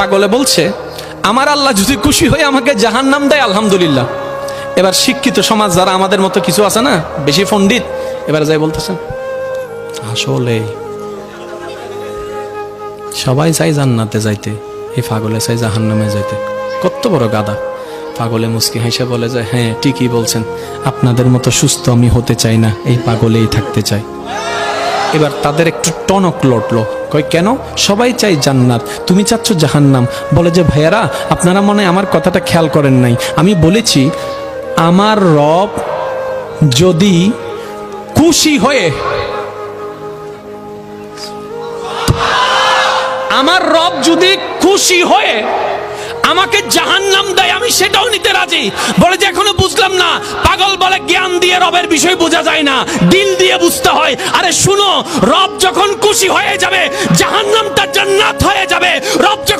পাগলে বলছে, আমার আল্লাহ যদি খুশি হয়ে আমাকে জাহান্নাম দেয় আলহামদুলিল্লাহ। এবার শিক্ষিত সমাজ যারা আমাদের মতো কিছু আছে না, বেশি পণ্ডিত, এবার যাই বলতেছেন আসলে সবাই চাই জান্নাতে যাইতে, এই পাগলে চাই জাহান্নামে যাইতে। কত বড় গাদা! পাগলে মুস্কি হেসে বলে যায়, হ্যাঁ ঠিকই বলছেন, আপনাদের মতো সুস্থ আমি হতে চাই না, এই পাগলেই থাকতে চাই। এবার তাদের একটু টনক লটলো, কয় কেন? সবাই চাই জান্নাত, তুমি চাচ্ছ জাহান্নাম। বলে যে ভাইয়ারা, আপনারা মনে হয় আমার কথাটা খেয়াল করেন নাই। আমি বলেছি আমার রব যদি খুশি হয়ে, আমার রব যদি খুশি হয়ে আমাকে জাহান্নাম দেয়, আমি সেটাও নিতে রাজি। বলে যে এখনো বুঝলাম না। পাগল বলে জ্ঞান দিয়ে রবের বিষয় বোঝা যায় না, দিল দিয়ে বুঝতে হয়। আরে শুনো, রব যখন খুশি হয়ে যাবে জাহান্নামটা জান্নাত হয়ে যাবে। রব যখন